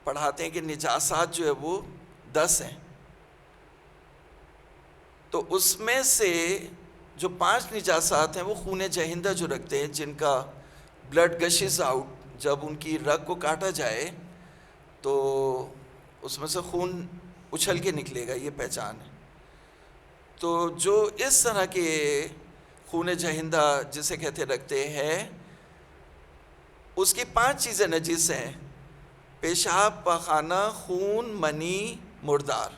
پڑھاتے ہیں کہ نجاسات جو ہے وہ 10 ہیں، تو اس میں سے جو 5 نجاسات ہیں وہ خون جہندہ جو رکھتے ہیں، جن کا بلڈ گشز آؤٹ، جب ان کی رگ کو کاٹا جائے تو اس میں سے خون اچھل کے نکلے گا، یہ پہچان ہے۔ تو جو اس طرح کے خون جہندہ جسے کہتے رکھتے ہیں، اس کی 5 چیزیں نجس ہیں: پیشاب، پاخانہ، خون، منی، مردار۔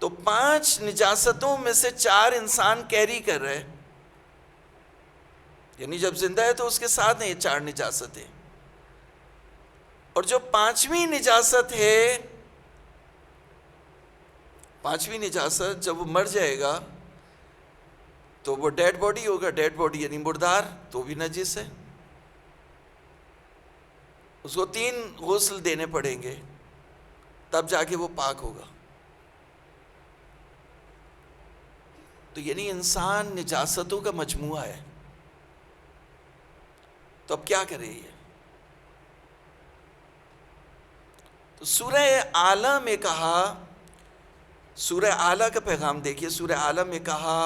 تو 5 نجاستوں میں سے 4 انسان کیری کر رہے، یعنی جب زندہ ہے تو اس کے ساتھ ہیں یہ 4 نجاستیں، اور جو 5ویں نجاست ہے، 5ویں نجاست جب وہ مر جائے گا تو وہ ڈیڈ باڈی ہوگا، ڈیڈ باڈی یعنی مردار، تو بھی نجس ہے، اس کو 3 غسل دینے پڑیں گے تب جا کے وہ پاک ہوگا۔ تو یعنی انسان نجاستوں کا مجموعہ ہے۔ تو اب کیا کرے یہ؟ تو سورہ اعلیٰ میں کہا، سورہ اعلیٰ کا پیغام دیکھیے، سورہ اعلیٰ میں کہا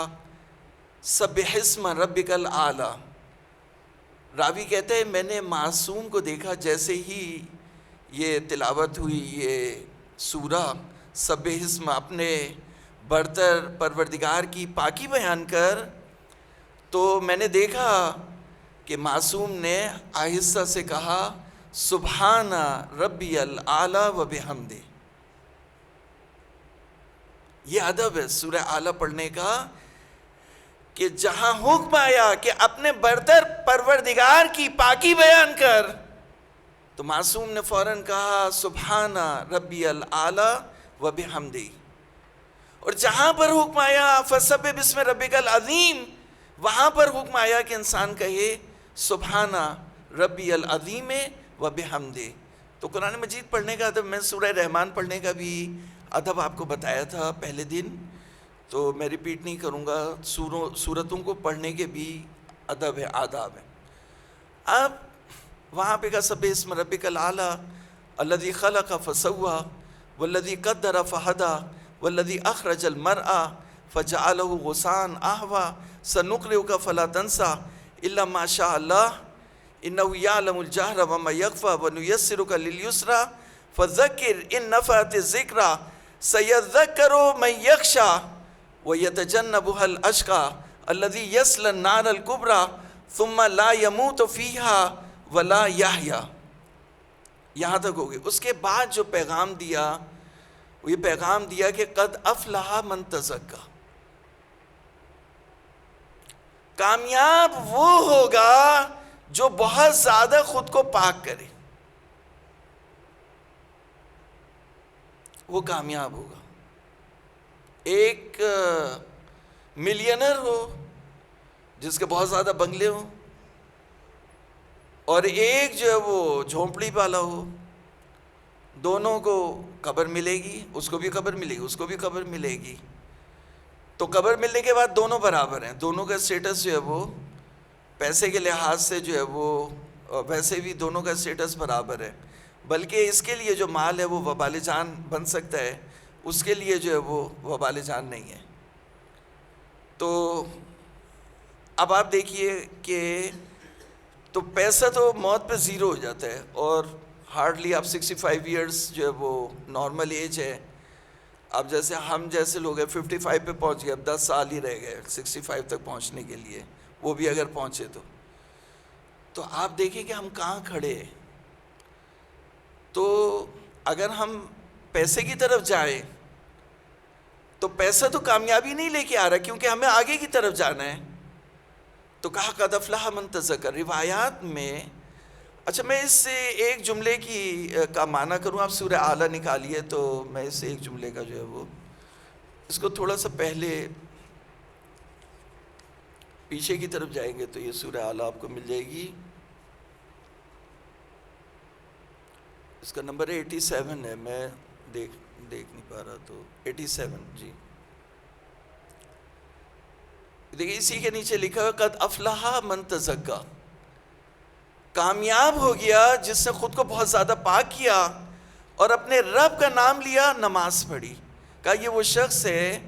سبح اسم ربک الاعلیٰ۔ راوی کہتے ہیں میں نے معصوم کو دیکھا جیسے ہی یہ تلاوت ہوئی یہ سورہ سبح اسم، اپنے برتر پروردگار کی پاکی بیان کر، تو میں نے دیکھا کہ معصوم نے آہستہ سے کہا سبحان ربی الاعلیٰ و بحمدہ۔ یہ ادب ہے سورہ اعلیٰ پڑھنے کا، کہ جہاں حکم آیا کہ اپنے برتر پروردگار کی پاکی بیان کر، تو معصوم نے فوراً کہا سبحان ربی الاعلیٰ و بحمدہ۔ اور جہاں پر حکم آیا فسبح بسم ربک العظیم، وہاں پر حکم آیا کہ انسان کہے سبحان ربی العظیم و بحمدہ۔ تو قرآن مجید پڑھنے کا ادب، میں سورہ رحمان پڑھنے کا بھی ادب آپ کو بتایا تھا پہلے دن، تو میں ریپیٹ نہیں کروں گا۔ سورتوں کو پڑھنے کے بھی ادب ہے، آداب ہے۔ اب وہاں پہ کہا سبح اسم ربک الاعلیٰ الذی خلق فسویٰ والذی قدر فہدیٰ والذی اخرج المرعى فجعلہ غثاء احویٰ سنقرئک فلا تنسیٰ الا ما شاء اللہ انہ یعلم الجہر وما یخفی ونیسرک للیسریٰ فذکر ان نفعت الذکریٰ سیذکر من یخشی ویتجنبها الاشقی الذی یصلی النار الکبریٰ ثم لا یموت فیہا ولا یحییٰ۔ یہاں تک ہوگی۔ اس کے بعد جو پیغام دیا وہ یہ پیغام دیا کہ قد افلح من تزکیٰ، کامیاب وہ ہوگا جو بہت زیادہ خود کو پاک کرے، وہ کامیاب ہوگا۔ ایک ملینر ہو جس کے بہت زیادہ بنگلے ہوں، اور ایک جو ہے وہ جھونپڑی والا ہو، دونوں کو قبر ملے گی، اس کو بھی قبر ملے گی، اس کو بھی قبر ملے گی۔ تو قبر ملنے کے بعد دونوں برابر ہیں، دونوں کا سٹیٹس جو ہے وہ پیسے کے لحاظ سے جو ہے وہ ویسے بھی دونوں کا سٹیٹس برابر ہے، بلکہ اس کے لیے جو مال ہے وہ وبال جان بن سکتا ہے، اس کے لیے جو ہے وہ وبال جان نہیں ہے۔ تو اب آپ دیکھیے کہ تو پیسہ تو موت پہ زیرو ہو جاتا ہے، اور ہارڈلی آپ 65 ایئرس جو ہے وہ نارمل ایج ہے۔ اب جیسے ہم جیسے لوگ ہیں 55 پہ پہنچ گئے، اب 10 سال ہی رہ گئے 65 تک پہنچنے کے لیے، وہ بھی اگر پہنچے تو آپ دیکھیں کہ ہم کہاں کھڑے ہیں۔ تو اگر ہم پیسے کی طرف جائیں تو پیسہ تو کامیابی نہیں لے کے آ رہا، کیونکہ ہمیں آگے کی طرف جانا ہے۔ تو کہا قد افلح من تزکیٰ۔ روایات میں، اچھا میں اس سے ایک جملے کا معنی کروں، آپ سورہ اعلیٰ نکالیے تو میں اس سے ایک جملے کا جو ہے وہ اس کو تھوڑا سا پہلے پیچھے کی طرف جائیں گے تو یہ سورہ اعلیٰ آپ کو مل جائے گی، اس کا نمبر 87 ہے، میں دیکھ نہیں پا رہا، تو 87 جی دیکھیے، اسی کے نیچے لکھا ہے قد افلح من تزکیٰ۔ کامیاب ہو گیا جس نے خود کو بہت زیادہ پاک کیا اور اپنے رب کا نام لیا، نماز پڑھی. کہا یہ وہ شخص ہے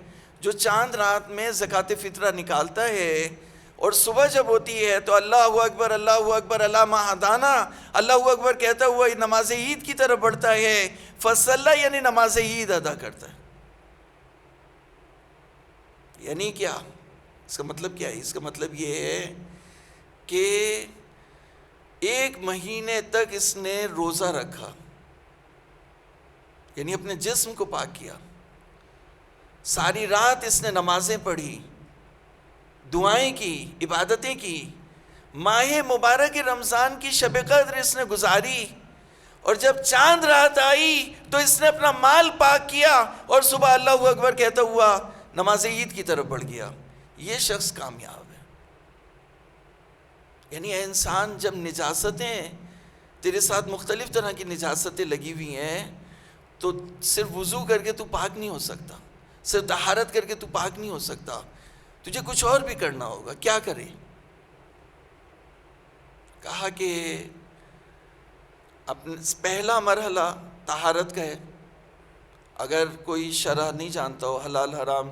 جو چاند رات میں زکوٰۃ فطرہ نکالتا ہے اور صبح جب ہوتی ہے تو اللہ اکبر اللہ ما ہدانا، اللہ اکبر کہتا ہوا نماز عید کی طرف بڑھتا ہے. فصلی یعنی نماز عید ادا کرتا ہے. یعنی کیا؟ اس کا مطلب کیا ہے؟ اس کا مطلب یہ ہے کہ 1 مہینے تک اس نے روزہ رکھا، یعنی اپنے جسم کو پاک کیا. ساری رات اس نے نمازیں پڑھی، دعائیں کی، عبادتیں کی. ماہ مبارک رمضان کی شب قدر اس نے گزاری، اور جب چاند رات آئی تو اس نے اپنا مال پاک کیا اور صبح اللہ اکبر کہتا ہوا نماز عید کی طرف بڑھ گیا. یہ شخص کامیاب ہے. یعنی اے انسان، جب نجاستیں تیرے ساتھ مختلف طرح کی نجاستیں لگی ہوئی ہیں تو صرف وضو کر کے تو پاک نہیں ہو سکتا، صرف طہارت کر کے تو پاک نہیں ہو سکتا، تجھے کچھ اور بھی کرنا ہوگا. کیا کرے؟ کہا کہ اپنے پہلا مرحلہ طہارت کا ہے. اگر کوئی شرع نہیں جانتا ہو، حلال حرام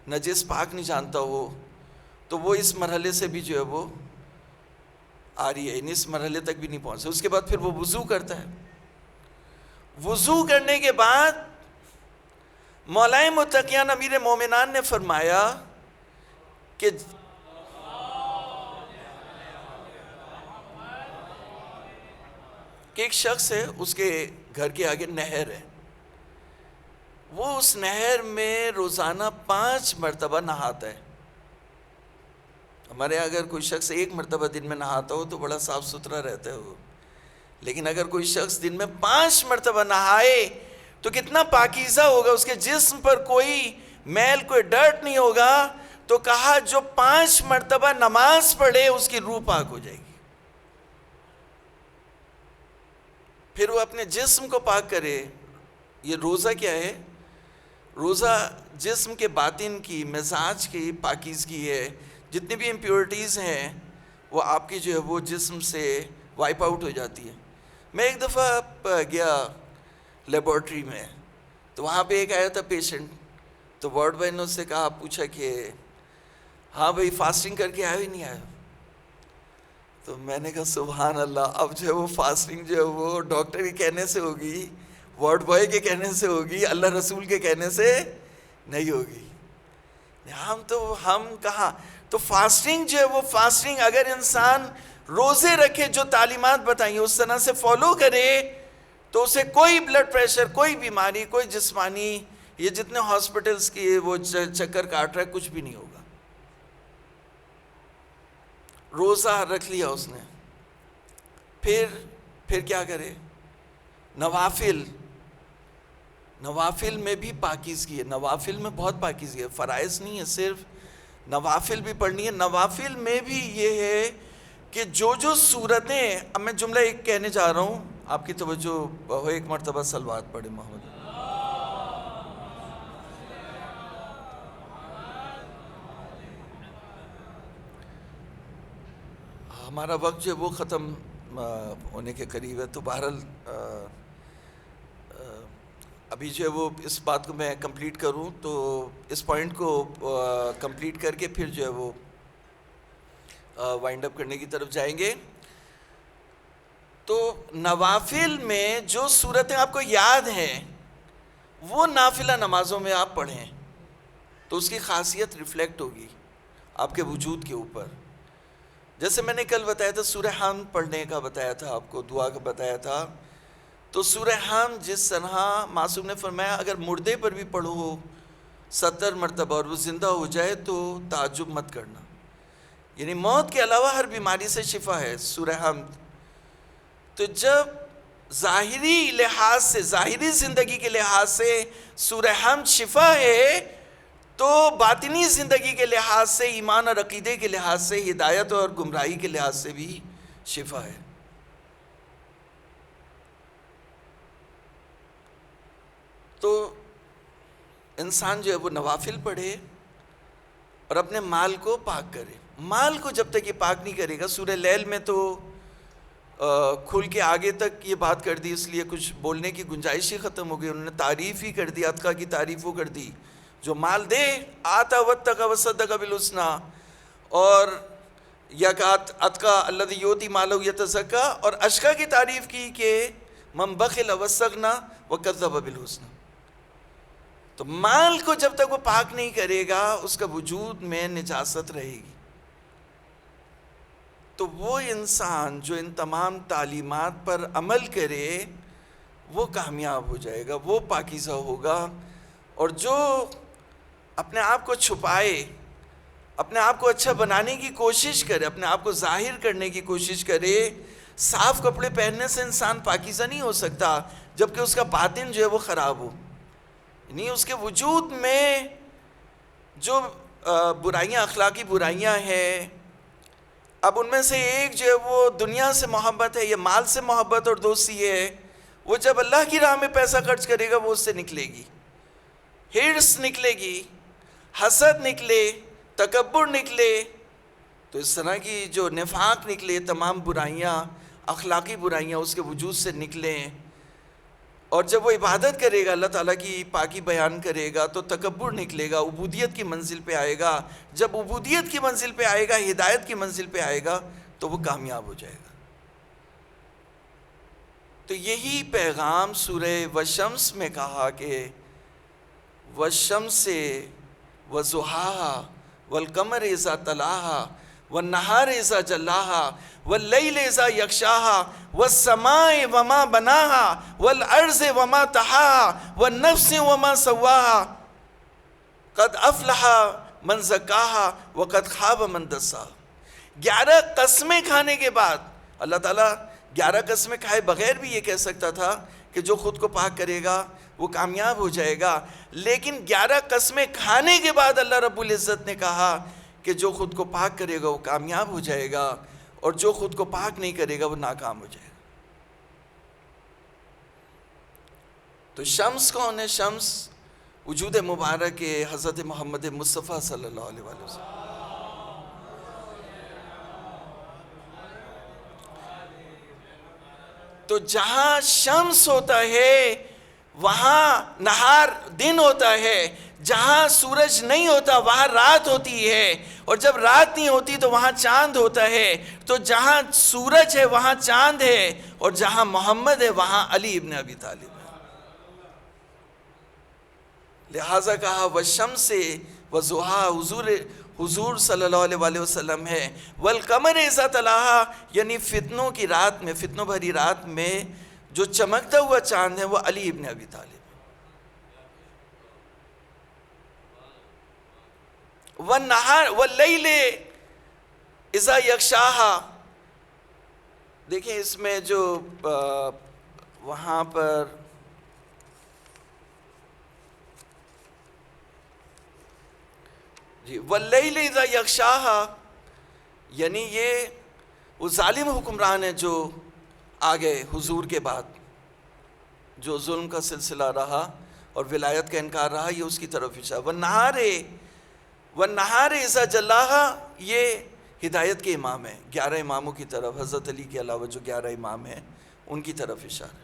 نجس پاک نہیں جانتا ہو، تو وہ اس مرحلے سے بھی جو ہے وہ آ رہی ہے، اس مرحلے تک بھی نہیں پہنچا. اس کے بعد پھر وہ وضو کرتا ہے. وضو کرنے کے بعد مولا متقیان امیر مومنان نے فرمایا کہ ایک شخص ہے، اس کے گھر کے آگے نہر ہے، وہ اس نہر میں روزانہ 5 مرتبہ نہاتا ہے. ہمارے اگر کوئی شخص 1 مرتبہ دن میں نہاتا ہو تو بڑا صاف ستھرا رہتا ہے وہ، لیکن اگر کوئی شخص دن میں 5 مرتبہ نہائے تو کتنا پاکیزہ ہوگا، اس کے جسم پر کوئی میل، کوئی ڈرٹ نہیں ہوگا. تو کہا جو 5 مرتبہ نماز پڑھے اس کی روح پاک ہو جائے گی. پھر وہ اپنے جسم کو پاک کرے. یہ روزہ کیا ہے؟ روزہ جسم کے باطن کی، مزاج کی پاکیزگی ہے. جتنی بھی امپیورٹیز ہیں وہ آپ کی جو ہے وہ جسم سے وائپ آؤٹ ہو جاتی ہے. میں ایک دفعہ گیا لیبارٹری میں، تو وہاں پہ ایک آیا تھا پیشنٹ. تو وارڈ بوائے نے اس سے کہا، پوچھا کہ ہاں بھائی فاسٹنگ کر کے آیا ہی نہیں آیا؟ تو میں نے کہا سبحان اللہ، اب جو ہے وہ فاسٹنگ جو ہے وہ ڈاکٹر کے کہنے سے ہوگی، وارڈ بوائے کے کہنے سے ہوگی، اللہ رسول کے کہنے سے نہیں ہوگی. ہم کہاں؟ تو فاسٹنگ جو ہے وہ فاسٹنگ اگر انسان روزے رکھے، جو تعلیمات بتائیں اس طرح سے فالو کرے، تو اسے کوئی بلڈ پریشر، کوئی بیماری، کوئی جسمانی، یہ جتنے ہاسپٹلز کی وہ چکر کاٹ رہا ہے، کچھ بھی نہیں ہوگا. روزہ رکھ لیا اس نے. پھر کیا کرے؟ نوافل میں بھی پاکیزگی ہے. نوافل میں بہت پاکیزگی ہے، فرائض نہیں ہے، صرف نوافل بھی پڑھنی ہے. نوافل میں بھی یہ ہے کہ جو صورتیں، اب میں جملہ ایک کہنے جا رہا ہوں، آپ کی توجہ ہو، ایک مرتبہ صلوات پڑھے محمد. ہمارا وقت جو ہے وہ ختم ہونے کے قریب ہے. تو بہرحال ابھی جو ہے وہ اس بات کو میں کمپلیٹ کروں تو اس پوائنٹ کو کمپلیٹ کر کے پھر جو ہے وہ وائنڈ اپ کرنے کی طرف جائیں گے. تو نوافل میں جو صورتیں آپ کو یاد ہیں وہ نافلہ نمازوں میں آپ پڑھیں تو اس کی خاصیت ریفلیکٹ ہوگی آپ کے وجود کے اوپر. جیسے میں نے کل بتایا تھا، سورہ حمد پڑھنے کا بتایا تھا آپ کو، دعا کا بتایا تھا. تو سورہ حمد جس طرح معصوم نے فرمایا اگر مردے پر بھی پڑھو 70 مرتبہ اور وہ زندہ ہو جائے تو تعجب مت کرنا. یعنی موت کے علاوہ ہر بیماری سے شفا ہے سورہ حمد. تو جب ظاہری لحاظ سے، ظاہری زندگی کے لحاظ سے سورہ حمد شفا ہے، تو باطنی زندگی کے لحاظ سے، ایمان اور عقیدے کے لحاظ سے، ہدایت اور گمراہی کے لحاظ سے بھی شفا ہے. تو انسان جو ہے وہ نوافل پڑھے اور اپنے مال کو پاک کرے. مال کو جب تک یہ پاک نہیں کرے گا، سورہ لیل میں تو کھل کے آگے تک یہ بات کر دی، اس لیے کچھ بولنے کی گنجائش ہی ختم ہو گئی. انہوں نے تعریف ہی کر دی، عتقہ کی تعریف وہ کر دی. جو مال دے آتا واتقى وصدق بالحسنى، اور یکات عتقہ الذی یؤتی مالہ یتزکیٰ، اور اشقا کی تعریف کی کہ من بخل واستغنى وکذب بالحسنى. تو مال کو جب تک وہ پاک نہیں کرے گا اس کا وجود میں نجاست رہے گی. تو وہ انسان جو ان تمام تعلیمات پر عمل کرے وہ کامیاب ہو جائے گا، وہ پاکیزہ ہوگا. اور جو اپنے آپ کو چھپائے، اپنے آپ کو اچھا بنانے کی کوشش کرے، اپنے آپ کو ظاہر کرنے کی کوشش کرے، صاف کپڑے پہننے سے انسان پاکیزہ نہیں ہو سکتا جبکہ اس کا باطن جو ہے وہ خراب ہو. یعنی اس کے وجود میں جو برائیاں، اخلاقی برائیاں ہیں، اب ان میں سے ایک جو ہے وہ دنیا سے محبت ہے یا مال سے محبت اور دوستی ہے، وہ جب اللہ کی راہ میں پیسہ خرچ کرے گا وہ اس سے نکلے گی. ہرس نکلے گی، حسد نکلے، تکبر نکلے، تو اس طرح کی جو نفاق نکلے، تمام برائیاں، اخلاقی برائیاں اس کے وجود سے نکلیں. اور جب وہ عبادت کرے گا، اللہ تعالیٰ کی پاکی بیان کرے گا، تو تکبر نکلے گا، عبودیت کی منزل پہ آئے گا. جب عبودیت کی منزل پہ آئے گا، ہدایت کی منزل پہ آئے گا تو وہ کامیاب ہو جائے گا. تو یہی پیغام سورہ والشمس میں کہا کہ والشمس وضحاها والقمر اذا تلاها والنہار اذا جلاها واللیل اذا یغشاها والسماء وما بناها والارض وما طحاها والنفس وما سواها قد افلح من زکاها وقد خاب من دساها. 11 قسمیں کھانے کے بعد اللہ تعالیٰ 11 قسمیں کھائے بغیر بھی یہ کہہ سکتا تھا کہ جو خود کو پاک کرے گا وہ کامیاب ہو جائے گا، لیکن 11 قسمیں کھانے کے بعد اللہ رب العزت نے کہا کہ جو خود کو پاک کرے گا وہ کامیاب ہو جائے گا، اور جو خود کو پاک نہیں کرے گا وہ ناکام ہو جائے گا. تو شمس کون ہے؟ شمس وجود مبارک ہے حضرت محمد مصطفیٰ صلی اللہ علیہ وسلم. تو جہاں شمس ہوتا ہے وہاں نہار دن ہوتا ہے، جہاں سورج نہیں ہوتا وہاں رات ہوتی ہے، اور جب رات نہیں ہوتی تو وہاں چاند ہوتا ہے. تو جہاں سورج ہے وہاں چاند ہے، اور جہاں محمد ہے وہاں علی ابن ابی طالب ہے. لہٰذا کہا والشمس وضحاها، حضور صلی اللہ علیہ وسلم ہے. والقمر اذا تلاها، یعنی فتنوں کی رات میں، فتنوں بھری رات میں جو چمکتا ہوا چاند ہے وہ علی ابن ابی طالب. والنہار واللیل اذا یغشاها، دیکھیں اس میں جو وہاں پر جی واللیل اذا یغشاها، یعنی یہ وہ ظالم حکمران ہے جو آ گئے حضور کے بعد، جو ظلم کا سلسلہ رہا اور ولایت کا انکار رہا، یہ اس کی طرف اشارہ. والنہار اذا جلاها، یہ ہدایت کے امام ہیں، 11 اماموں کی طرف، حضرت علی کے علاوہ جو 11 امام ہیں ان کی طرف اشارہ.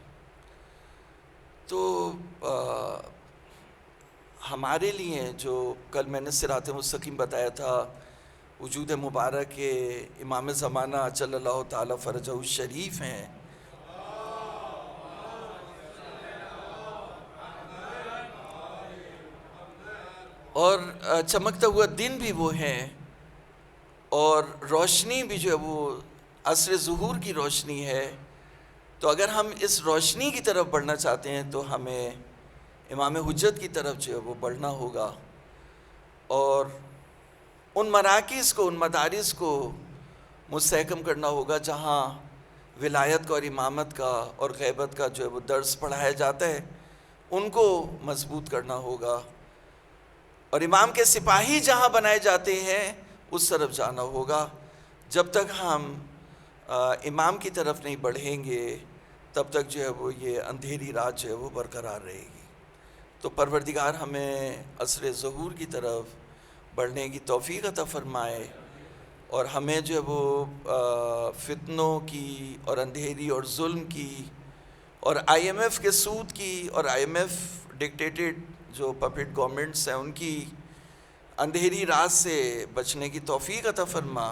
تو ہمارے لیے جو کل میں نے صراط مستقیم بتایا تھا، وجود مبارک کے امام زمانہ اجل اللہ تعالیٰ فرجہ الشریف ہیں، اور چمکتا ہوا دن بھی وہ ہیں، اور روشنی بھی جو ہے وہ عصر ظہور کی روشنی ہے. تو اگر ہم اس روشنی کی طرف بڑھنا چاہتے ہیں تو ہمیں امام حجت کی طرف جو ہے وہ بڑھنا ہوگا، اور ان مراکز کو، ان مدارس کو مستحکم کرنا ہوگا جہاں ولایت کا اور امامت کا اور غیبت کا جو ہے وہ درس پڑھایا جاتا ہے، ان کو مضبوط کرنا ہوگا. اور امام کے سپاہی جہاں بنائے جاتے ہیں اس طرف جانا ہوگا. جب تک ہم امام کی طرف نہیں بڑھیں گے تب تک جو ہے وہ یہ اندھیری رات جو ہے وہ برقرار رہے گی. تو پروردگار ہمیں عصر ظہور کی طرف بڑھنے کی توفیق عطا فرمائے. اور ہمیں جو ہے وہ فتنوں کی اور اندھیری اور ظلم کی اور آئی ایم ایف کے سود کی اور آئی ایم ایف ڈکٹیٹڈ جو پپٹ گورنمنٹس ہیں ان کی اندھیری رات سے بچنے کی توفیق عطا فرما،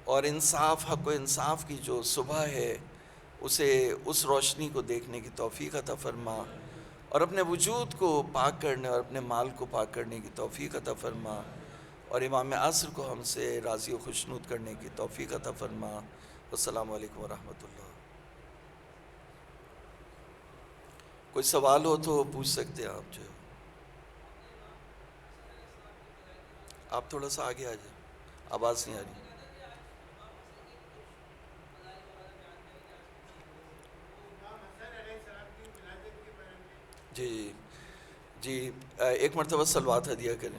اور انصاف، حق و انصاف کی جو صبح ہے اسے، اس روشنی کو دیکھنے کی توفیق عطا فرما، اور اپنے وجود کو پاک کرنے اور اپنے مال کو پاک کرنے کی توفیق عطا فرما، اور امام عصر کو ہم سے راضی و خوشنود کرنے کی توفیق عطا فرما۔ السلام علیکم ورحمۃ اللہ۔ کوئی سوال ہو تو پوچھ سکتے ہیں آپ، جو آپ تھوڑا سا آگے آ جائیں، آواز نہیں آ رہی۔ جی جی، ایک مرتبہ صلوات ہدیہ کریں۔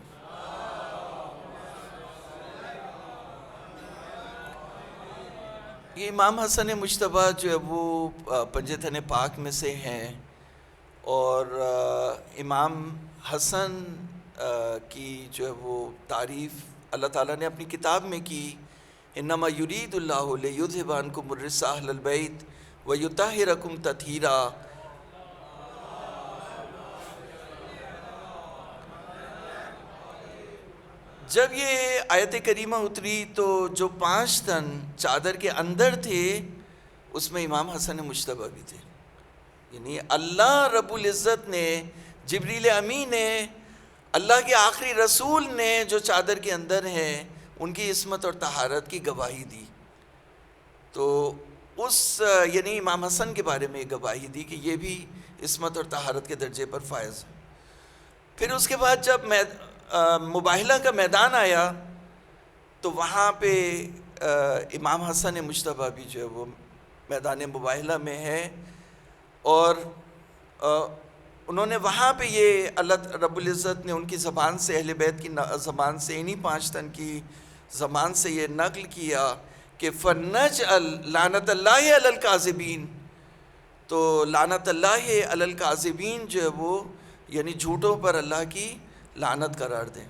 یہ امام حسن مجتبیٰ جو ہے وہ پنجتن پاک میں سے ہیں، اور امام حسن کی جو ہے وہ تعریف اللہ تعالیٰ نے اپنی کتاب میں کی، انما یرید اللہ لیذھب عنکم الرجس اہل البیت ویطہرکم تطہیرا۔ جب یہ آیت کریمہ اتری تو جو 5 تن چادر کے اندر تھے اس میں امام حسن مجتبیٰ بھی تھے، یعنی اللہ رب العزت نے، جبریل امین نے، اللہ کے آخری رسول نے جو چادر کے اندر ہیں ان کی عصمت اور طہارت کی گواہی دی، تو اس یعنی امام حسن کے بارے میں گواہی دی کہ یہ بھی عصمت اور طہارت کے درجے پر فائز ہے۔ پھر اس کے بعد جب مباہلہ کا میدان آیا تو وہاں پہ امام حسن مجتبیٰ بھی جو ہے وہ میدان مباہلہ میں ہے، اور انہوں نے وہاں پہ یہ اللہ رب العزت نے ان کی زبان سے، اہل بیت کی زبان سے، انہی 5 تن کی زبان سے یہ نقل کیا کہ فَنَجْعَلْ لَعْنَةَ اللَّهِ عَلَى الْكَاذِبِينَ، تو لعنت اللہ علی الکاذبین جو ہے وہ یعنی جھوٹوں پر اللہ کی لعنت قرار دیں۔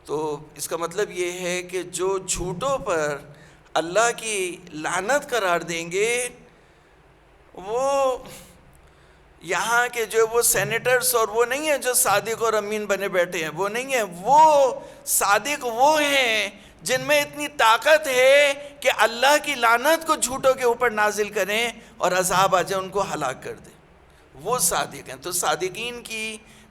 تو اس کا مطلب یہ ہے کہ جو جھوٹوں پر اللہ کی لعنت قرار دیں گے، وہ یہاں کے جو وہ سینیٹرز اور وہ نہیں ہیں جو صادق اور امین بنے بیٹھے ہیں، وہ نہیں ہیں، وہ صادق وہ ہیں جن میں اتنی طاقت ہے کہ اللہ کی لعنت کو جھوٹوں کے اوپر نازل کریں اور عذاب آ جائے ان کو ہلاک کر دیں، وہ صادق ہیں۔ تو صادقین کی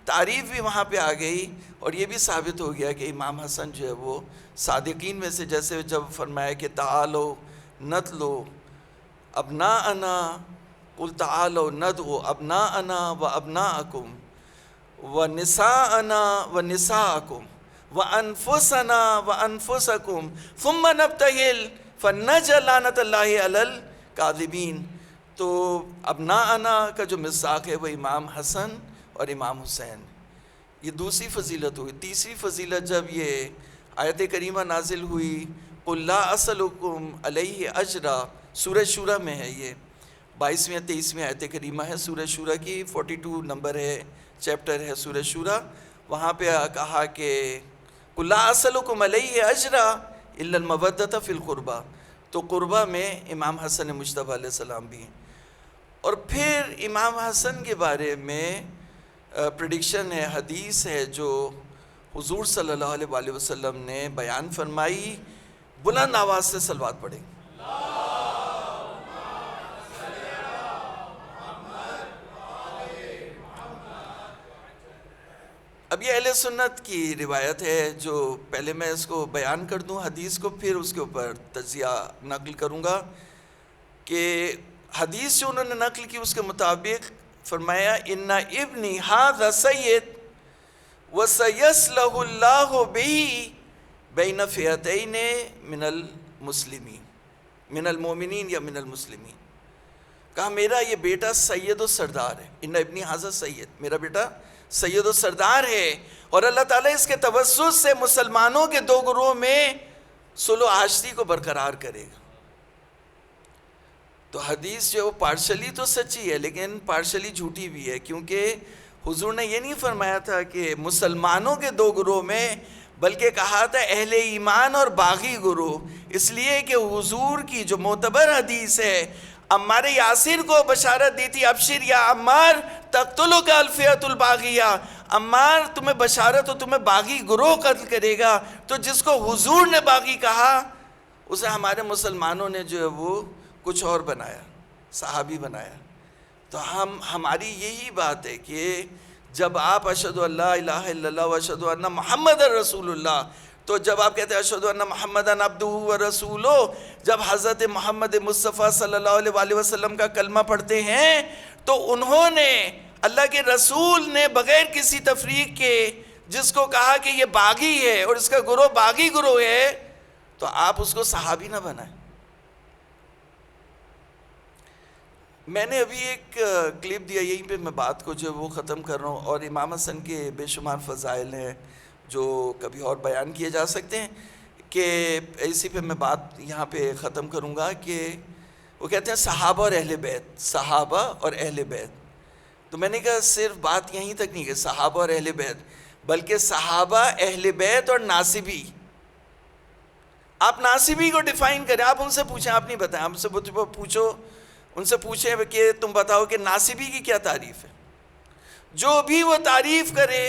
تعریف بھی وہاں پہ آ گئی، اور یہ بھی ثابت ہو گیا کہ امام حسن جو ہے وہ صادقین میں سے، جیسے جب فرمایا کہ تعالو نتلو ابناءنا، قل تعالو ندعو ابناءنا و ابناءکم و نساءنا و نساءکم وانفسنا وانفسکم ثم نبتہل فنجعل لعنت اللہ علی الکاذبین۔ تو ابناءنا کا جو مصداق ہے وہ امام حسن اور امام حسین، یہ دوسری فضیلت ہوئی۔ تیسری فضیلت جب یہ آیت کریمہ نازل ہوئی، قل لا اسألکم علیہ اجرا، سورہ شورى میں ہے، یہ 22ویں 23ویں آیت کریمہ ہے سورہ شورى کی، 42 نمبر ہے، چیپٹر ہے سورہ شورى۔ وہاں پہ کہا کہ قل لا اسألکم علیہ اجرا الا المودۃ فی القربى، تو قربہ میں امام حسن مجتبیٰ علیہ السلام بھی ہیں۔ اور پھر امام حسن کے بارے میں پریڈکشن ہے، حدیث ہے جو حضور صلی اللہ علیہ وآلہ وسلم نے بیان فرمائی، بلند آواز سے صلوات پڑھیں۔ اب یہ اہل سنت کی روایت ہے، جو پہلے میں اس کو بیان کر دوں حدیث کو، پھر اس کے اوپر تجزیہ نقل کروں گا، کہ حدیث جو انہوں نے نقل کی اس کے مطابق فرمایا ان ابنی ھذا سید وسیصلح اللہ بہ بین فئتین من المسلمین، من المؤمنین یا من المسلمین، کہا میرا یہ بیٹا سید و سردار ہے، ان ابنی ھذا سید، میرا بیٹا سید و سردار ہے، اور اللہ تعالیٰ اس کے توسط سے مسلمانوں کے 2 گروہ میں صلح و آشتی کو برقرار کرے گا۔ تو حدیث جو پارشلی تو سچی ہے لیکن پارشلی جھوٹی بھی ہے، کیونکہ حضور نے یہ نہیں فرمایا تھا کہ مسلمانوں کے 2 گروہ میں بلکہ کہا تھا اہل ایمان اور باغی گروہ، اس لیے کہ حضور کی جو معتبر حدیث ہے، عمار یاسر کو بشارت دی تھی، ابشر یا عمار تقتلک الفئۃ الباغیہ، عمار تمہیں بشارت ہو تمہیں باغی گروہ قتل کرے گا۔ تو جس کو حضور نے باغی کہا اسے ہمارے مسلمانوں نے جو ہے وہ کچھ اور بنایا، صحابی بنایا۔ تو ہماری یہی بات ہے کہ جب آپ اشہد ان لا الہ الا اللہ و اشہد ان محمد رسول اللہ، تو جب آپ کہتے ہیں اشہد ان محمد عبدہ و رسولہ، جب حضرت محمد مصطفیٰ صلی اللہ علیہ وآلہ وسلم کا کلمہ پڑھتے ہیں تو انہوں نے، اللہ کے رسول نے بغیر کسی تفریق کے جس کو کہا کہ یہ باغی ہے اور اس کا گروہ باغی گروہ ہے، تو آپ اس کو صحابی نہ بنائیں۔ میں نے ابھی ایک کلپ دیا، یہیں پہ میں بات کو جو وہ ختم کر رہا ہوں، اور امام حسن کے بے شمار فضائل ہیں جو کبھی اور بیان کیے جا سکتے ہیں، کہ اسی پہ میں بات یہاں پہ ختم کروں گا کہ وہ کہتے ہیں صحابہ اور اہل بیت، صحابہ اور اہل بیت۔ تو میں نے کہا صرف بات یہیں تک نہیں کہ صحابہ اور اہل بیت، بلکہ صحابہ، اہل بیت اور ناصبی۔ آپ ناصبی کو ڈیفائن کریں، آپ ان سے پوچھیں، آپ نہیں بتائیں، ہم سے پوچھو، ان سے پوچھیں کہ تم بتاؤ کہ ناصبی کی کیا تعریف ہے، جو بھی وہ تعریف کرے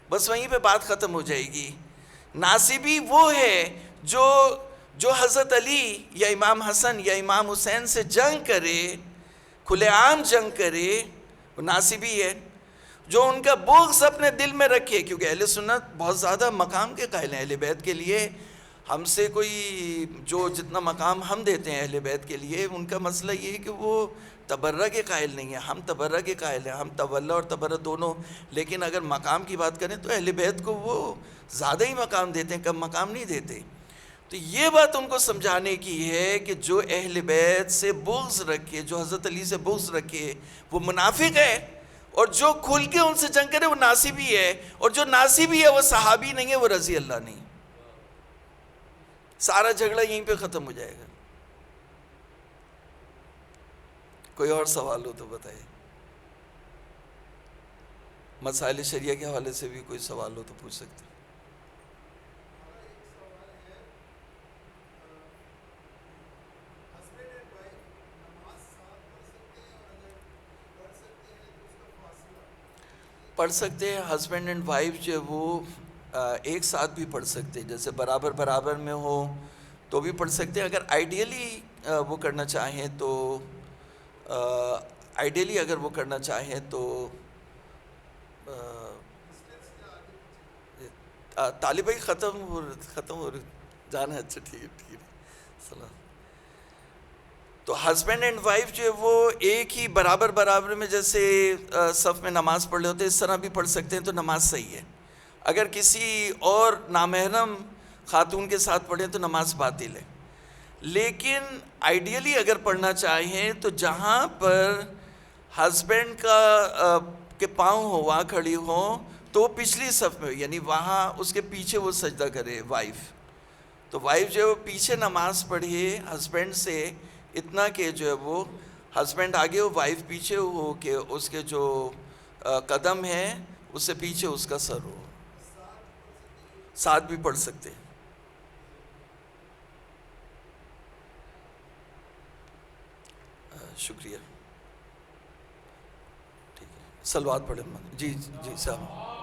بس وہیں پہ بات ختم ہو جائے گی۔ ناصبی وہ ہے جو حضرت علی یا امام حسن یا امام حسین سے جنگ کرے، کھلے عام جنگ کرے، وہ ناصبی ہے۔ جو ان کا بغض اپنے دل میں رکھے، کیونکہ اہل سنت بہت زیادہ مقام کے قائل ہیں اہل بیت کے لیے، ہم سے کوئی جو جتنا مقام ہم دیتے ہیں اہل بیت کے لیے، ان کا مسئلہ یہ ہے کہ وہ تبرہ کے قائل نہیں ہیں، ہم تبرہ کے قائل ہیں، ہم تولا اور تبرہ دونوں، لیکن اگر مقام کی بات کریں تو اہل بیت کو وہ زیادہ ہی مقام دیتے ہیں، کم مقام نہیں دیتے۔ تو یہ بات ان کو سمجھانے کی ہے کہ جو اہل بیت سے بغض رکھے، جو حضرت علی سے بغض رکھے، وہ منافق ہے، اور جو کھل کے ان سے جنگ کرے وہ ناصبی ہے، اور جو ناصبی ہے وہ صحابی نہیں ہے، وہ رضی اللہ نہیں۔ سارا جھگڑا یہیں پہ ختم ہو جائے گا۔ کوئی اور سوال ہو تو بتائیے، مسائل شریعہ کے حوالے سے بھی کوئی سوال ہو تو پوچھ سکتے ہیں۔ پڑھ سکتے ہیں، ہسبینڈ اینڈ وائف جو ہے وہ ایک ساتھ بھی پڑھ سکتے ہیں، جیسے برابر برابر میں ہو تو بھی پڑھ سکتے ہیں۔ اگر آئیڈیلی وہ کرنا چاہیں تو اگر وہ کرنا چاہیں تو طالب ہی ختم ہو جانا ہے، اچھا ٹھیک ہے سلام۔ تو ہسبینڈ اینڈ وائف جو ہے وہ ایک ہی برابر برابر میں جیسے صف میں نماز پڑھ لے ہوتے ہیں، اس طرح بھی پڑھ سکتے ہیں تو نماز صحیح ہے۔ اگر کسی اور نامحرم خاتون کے ساتھ پڑھیں تو نماز باطل ہے۔ لیکن آئیڈیلی اگر پڑھنا چاہیں تو جہاں پر ہسبینڈ کے پاؤں ہو، وہاں کھڑی ہو تو وہ پچھلی صف میں ہو، یعنی وہاں اس کے پیچھے وہ سجدہ کرے وائف۔ تو وائف جو ہے وہ پیچھے نماز پڑھیے ہسبینڈ سے، اتنا کہ جو ہے وہ ہسبینڈ آگے ہو، وائف پیچھے ہو، کہ اس کے جو قدم ہے اس سے پیچھے اس کا سر ہو۔ ساتھ بھی پڑھ سکتے ہیں۔ شکریہ، ٹھیک ہے، صلوات پڑھیں۔ جی صاحب۔